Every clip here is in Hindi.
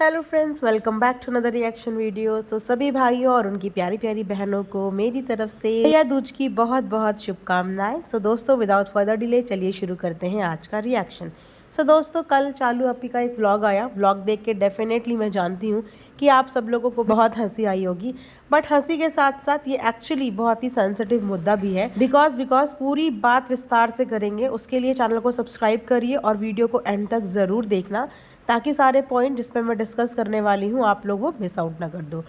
Hello friends, welcome back to another reaction video. सभी भाइयों और उनकी प्यारी प्यारी बहनों को मेरी तरफ से भैया दूज की बहुत बहुत शुभकामनाएं। दोस्तों, विदाउट फर्दर डिले चलिए शुरू करते हैं आज का रिएक्शन। दोस्तों, कल चालू अपी का एक व्लॉग आया। व्लॉग देख के डेफिनेटली मैं जानती हूँ कि आप सब लोगों को बहुत हंसी आई होगी, बट हंसी के साथ साथ ये एक्चुअली बहुत ही सेंसिटिव मुद्दा भी है। बिकॉज पूरी बात विस्तार से करेंगे। उसके लिए चैनल को सब्सक्राइब करिए और वीडियो को एंड तक ज़रूर देखना, ताकि सारे पॉइंट जिस पे मैं डिस्कस करने वाली हूँ आप लोग वो मिस आउट ना कर दो।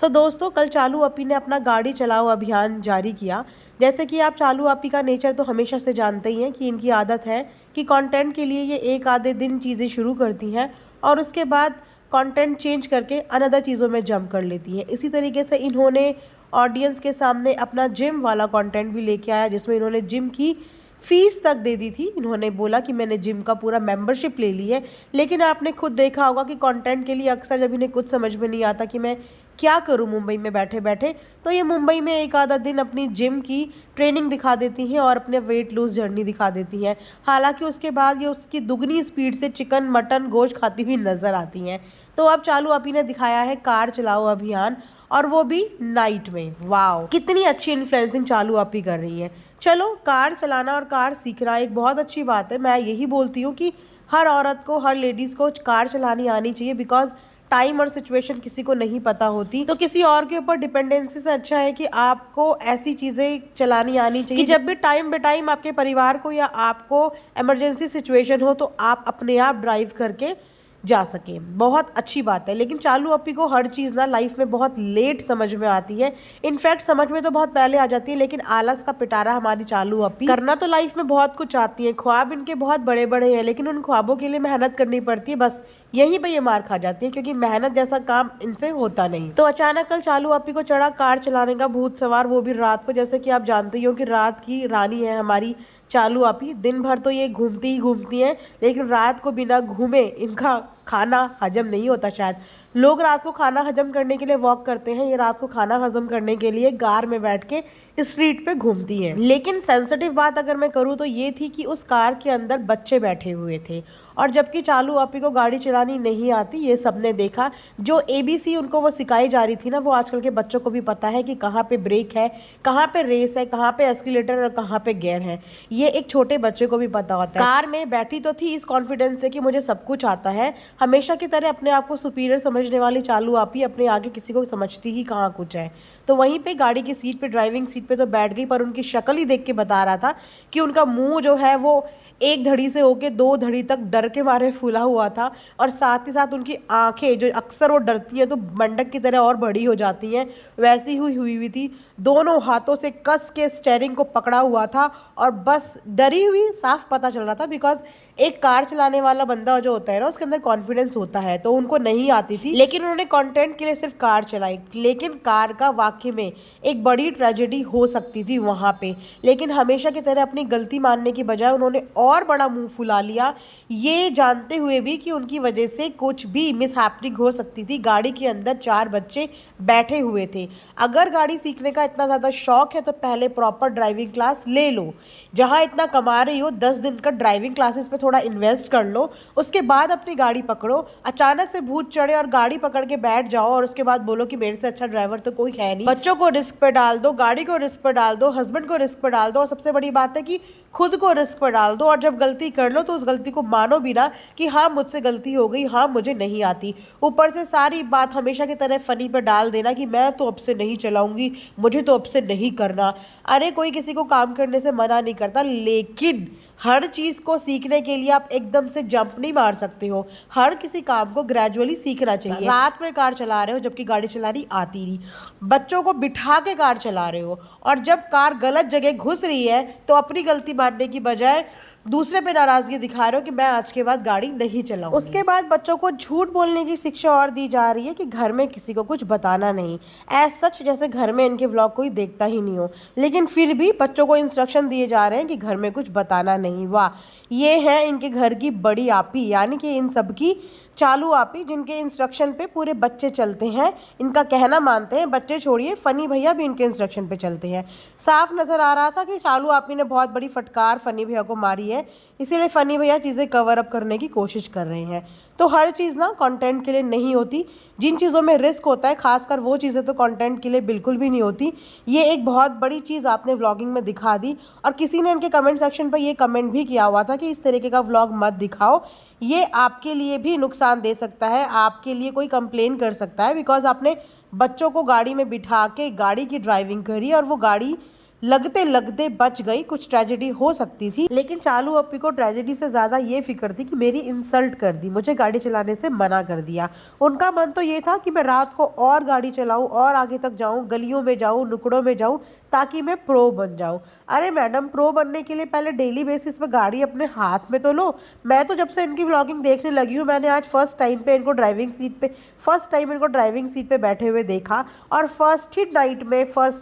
दोस्तों, कल चालू अपी ने अपना गाड़ी चलाओ अभियान जारी किया। जैसे कि आप चालू अपी का नेचर तो हमेशा से जानते ही हैं कि इनकी आदत है कि कंटेंट के लिए ये एक आधे दिन चीज़ें शुरू करती हैं और उसके बाद कंटेंट चेंज करके अनदर चीज़ों में जंप कर लेती हैं। इसी तरीके से इन्होंने ऑडियंस के सामने अपना जिम वाला कंटेंट भी लेके आया, जिसमें इन्होंने जिम की फीस तक दे दी थी। इन्होंने बोला कि मैंने जिम का पूरा मेंबरशिप ले ली है। लेकिन आपने खुद देखा होगा कि कंटेंट के लिए अक्सर जब इन्हें कुछ समझ में नहीं आता कि मैं क्या करूं मुंबई में बैठे बैठे, तो ये मुंबई में एक आधा दिन अपनी जिम की ट्रेनिंग दिखा देती हैं और अपने वेट लूज जर्नी दिखा देती हैं। हालांकि उसके बाद ये उसकी दुगनी स्पीड से चिकन मटन गोश्त खाती हुई नजर आती हैं। तो अब चालू अपी ने दिखाया है कार चलाओ अभियान, और वो भी नाइट में। वाओ, कितनी अच्छी इन्फ्लुएंसिंग चालू अपी कर रही है। चलो, कार चलाना और कार सीखना एक बहुत अच्छी बात है। मैं यही बोलती हूँ कि हर औरत को, हर लेडीज़ को कार चलानी आनी चाहिए। बिकॉज टाइम और सिचुएशन किसी को नहीं पता होती, तो किसी और के ऊपर डिपेंडेंसी से अच्छा है कि आपको ऐसी चीज़ें चलानी आनी चाहिए कि जब भी टाइम बे टाइम आपके परिवार को या आपको इमरजेंसी सिचुएशन हो तो आप अपने आप ड्राइव करके जा सके। बहुत अच्छी बात है। लेकिन चालू अपी को हर चीज़ ना लाइफ में बहुत लेट समझ में आती है। इनफैक्ट समझ में तो बहुत पहले आ जाती है, लेकिन आलस का पिटारा हमारी चालू अपी करना तो लाइफ में बहुत कुछ चाहती है। ख्वाब इनके बहुत बड़े बड़े हैं, लेकिन उन ख्वाबों के लिए मेहनत करनी पड़ती है। बस यहीं पे ये मार खा जाती है, क्योंकि मेहनत जैसा काम इनसे होता नहीं। तो अचानक कल चालू अपी को चढ़ा कार चलाने का भूत सवार, वो भी रात को। जैसे कि आप जानते ही हो कि रात की रानी है हमारी चालू अपी। दिन भर तो ये घूमती ही घूमती हैं, लेकिन रात को बिना घूमे इनका खाना हजम नहीं होता। शायद लोग रात को खाना हजम करने के लिए वॉक करते हैं, ये रात को खाना हजम करने के लिए कार में बैठ के स्ट्रीट पे घूमती हैं। लेकिन सेंसिटिव बात अगर मैं करूँ तो ये थी कि उस कार के अंदर बच्चे बैठे हुए थे, और जबकि चालू अपी को गाड़ी चलानी नहीं आती, ये सबने देखा। जो ABC उनको वो सिखाई जा रही थी ना, वो आजकल के बच्चों को भी पता है कि कहाँ पे ब्रेक है, कहाँ पे रेस है, कहाँ पे एस्केलेटर और कहाँ पे गियर है। ये एक छोटे बच्चे को भी पता होता है। कार में बैठी तो थी इस कॉन्फिडेंस से कि मुझे सब कुछ आता है। हमेशा की तरह अपने आप को सुपीरियर समझने वाली चालू अपी अपने आगे किसी को समझती ही कहाँ कुछ है। तो वहीं पे गाड़ी की सीट पे, ड्राइविंग सीट पे तो बैठ गई, पर उनकी शक्ल ही देख के बता रहा था कि उनका मुंह जो है वो एक धड़ी से होके दो धड़ी तक डर के मारे फूला हुआ था। और साथ ही साथ उनकी आंखें, जो अक्सर वो डरती हैं तो मंडक की तरह और बड़ी हो जाती हैं, वैसी हुई थी। दोनों हाथों से कस के स्टेयरिंग को पकड़ा हुआ था और बस डरी हुई साफ पता चल रहा था। बिकॉज एक कार चलाने वाला बंदा जो होता है ना, उसके अंदर कॉन्फिडेंस होता है, तो उनको नहीं आती थी। लेकिन उन्होंने कंटेंट के लिए सिर्फ कार चलाई। लेकिन कार का वाकई में एक बड़ी ट्रेजेडी हो सकती थी वहां पे। लेकिन हमेशा की तरह अपनी गलती मानने की बजाय उन्होंने और बड़ा मुंह फुला लिया, ये जानते हुए भी कि उनकी वजह से कुछ भी मिस हैपनिंग हो सकती थी। गाड़ी के अंदर 4 बच्चे बैठे हुए थे। अगर गाड़ी सीखने का इतना ज़्यादा शौक है तो पहले प्रॉपर ड्राइविंग क्लास ले लो। जहाँ इतना कमा रही हो, 10 दिन का ड्राइविंग क्लासेस पे थोड़ा इन्वेस्ट कर लो, उसके बाद अपनी गाड़ी पकड़ो। अचानक से भूत चढ़े और गाड़ी पकड़ के बैठ जाओ और उसके बाद बोलो कि मेरे से अच्छा ड्राइवर तो कोई है नहीं। बच्चों को रिस्क पे डाल दो, गाड़ी को रिस्क पे डाल दो, हस्बैंड को रिस्क पे डाल दो, और सबसे बड़ी बात है कि खुद को रिस्क पर डाल दो। और जब गलती कर लो तो उस गलती को मानो भी ना कि हाँ मुझसे गलती हो गई, हाँ मुझे नहीं आती। ऊपर से सारी बात हमेशा की तरह फनी पर डाल देना कि मैं तो अब से नहीं चलाऊंगी, मुझे तो अब से नहीं करना। अरे कोई किसी को काम करने से मना नहीं करता, लेकिन हर चीज़ को सीखने के लिए आप एकदम से जंप नहीं मार सकते हो। हर किसी काम को ग्रेजुअली सीखना चाहिए। रात में कार चला रहे हो जबकि गाड़ी चलानी आती नहीं, बच्चों को बिठा के कार चला रहे हो, और जब कार गलत जगह घुस रही है तो अपनी गलती मानने की बजाय दूसरे पे नाराजगी दिखा रहे हो कि मैं आज के बाद गाड़ी नहीं चलाऊंगी। उसके बाद बच्चों को झूठ बोलने की शिक्षा और दी जा रही है कि घर में किसी को कुछ बताना नहीं। एज सच जैसे घर में इनके व्लॉग कोई देखता ही नहीं हो, लेकिन फिर भी बच्चों को इंस्ट्रक्शन दिए जा रहे हैं कि घर में कुछ बताना नहीं। वाह, ये है इनके घर की बड़ी आपी, यानी कि इन सब की चालू आपी, जिनके इंस्ट्रक्शन पे पूरे बच्चे चलते हैं, इनका कहना मानते हैं। बच्चे छोड़िए, फनी भैया भी इनके इंस्ट्रक्शन पे चलते हैं। साफ नज़र आ रहा था कि चालू आपी ने बहुत बड़ी फटकार फनी भैया को मारी है, इसीलिए फनी भैया चीज़ें कवर अप करने की कोशिश कर रहे हैं। तो हर चीज़ ना कंटेंट के लिए नहीं होती। जिन चीज़ों में रिस्क होता है, खासकर वो चीज़ें तो कंटेंट के लिए बिल्कुल भी नहीं होती। ये एक बहुत बड़ी चीज़ आपने व्लॉगिंग में दिखा दी, और किसी ने इनके कमेंट सेक्शन पर ये कमेंट भी किया हुआ था कि इस तरीके का व्लॉग मत दिखाओ, ये आपके लिए भी नुकसान दे सकता है, आपके लिए कोई कंप्लेन कर सकता है, बिकॉज आपने बच्चों को गाड़ी में बिठा के गाड़ी की ड्राइविंग करी और वो गाड़ी लगते लगते बच गई। कुछ ट्रेजेडी हो सकती थी, लेकिन चालू अप्पी को ट्रेजेडी से ज़्यादा ये फिक्र थी कि मेरी इंसल्ट कर दी, मुझे गाड़ी चलाने से मना कर दिया। उनका मन तो ये था कि मैं रात को और गाड़ी चलाऊं और आगे तक जाऊं, गलियों में जाऊं, नुकड़ों में जाऊं, ताकि मैं प्रो बन जाऊं। अरे मैडम, प्रो बनने के लिए पहले डेली बेसिस पे गाड़ी अपने हाथ में तो लो। मैं तो जब से इनकी व्लॉगिंग देखने लगी हूँ, मैंने आज फर्स्ट टाइम इनको ड्राइविंग सीट पे बैठे हुए देखा, और फर्स्ट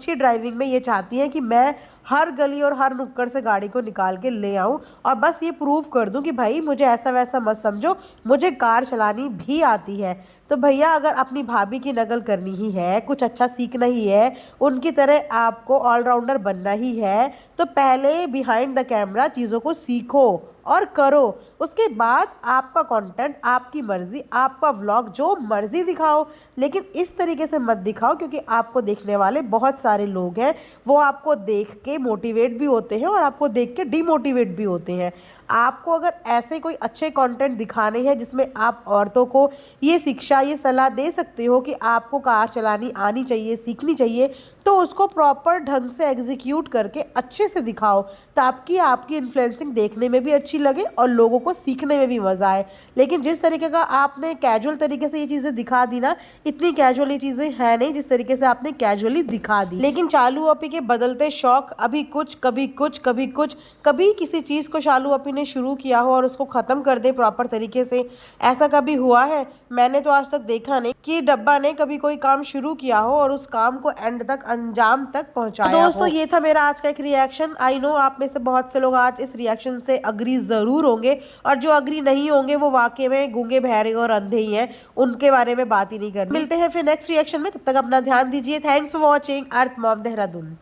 ही ड्राइविंग में ये चाहती हैं कि मैं हर गली और हर नुक्कड़ से गाड़ी को निकाल के ले आऊं, और बस ये प्रूव कर दूं कि भाई मुझे ऐसा वैसा मत समझो, मुझे कार चलानी भी आती है। तो भैया, अगर अपनी भाभी की नकल करनी ही है, कुछ अच्छा सीखना ही है, उनकी तरह आपको ऑलराउंडर बनना ही है, तो पहले बिहाइंड द कैमरा चीज़ों को सीखो और करो। उसके बाद आपका कंटेंट, आपकी मर्जी, आपका व्लॉग जो मर्जी दिखाओ, लेकिन इस तरीके से मत दिखाओ, क्योंकि आपको देखने वाले बहुत सारे लोग हैं। वो आपको देख के मोटिवेट भी होते हैं और आपको देख के डिमोटिवेट भी होते हैं। आपको अगर ऐसे कोई अच्छे कंटेंट दिखाने हैं जिसमें आप औरतों को ये शिक्षा, ये सलाह दे सकते हो कि आपको कार चलानी आनी चाहिए, सीखनी चाहिए, तो उसको प्रॉपर ढंग से एग्जीक्यूट करके अच्छे से दिखाओ, ताकि आपकी इन्फ्लुएंसिंग देखने में भी अच्छी लगे और लोगों को सीखने में भी मज़ा आए। लेकिन जिस तरीके का आपने कैजुअल तरीके से ये चीज़ें दिखा दी ना, इतनी कैजुअल ये चीज़ें हैं नहीं जिस तरीके से आपने कैजुअली दिखा दी। लेकिन चालू अप्पी के बदलते शौक, अभी कुछ कभी कुछ कभी कुछ, कभी किसी चीज़ को चालू अप्पी ने शुरू किया हो और उसको ख़त्म कर दे प्रॉपर तरीके से, ऐसा कभी हुआ है? मैंने तो आज तक देखा नहीं कि डब्बा ने कभी कोई काम शुरू किया हो और उस काम को एंड तक, अंजाम तक पहुंचाया हो। दोस्तों, ये था मेरा आज का एक रिएक्शन। आई नो आप में से बहुत से लोग आज इस रिएक्शन से अग्री ज़रूर होंगे, और जो अग्री नहीं होंगे वो वाकई में गूंगे, बहरे और अंधे ही हैं, उनके बारे में बात ही नहीं करनी। मिलते हैं फिर नेक्स्ट रिएक्शन में, तब तक अपना ध्यान दीजिए। Thanks for watching. Earth mom, Dehradun.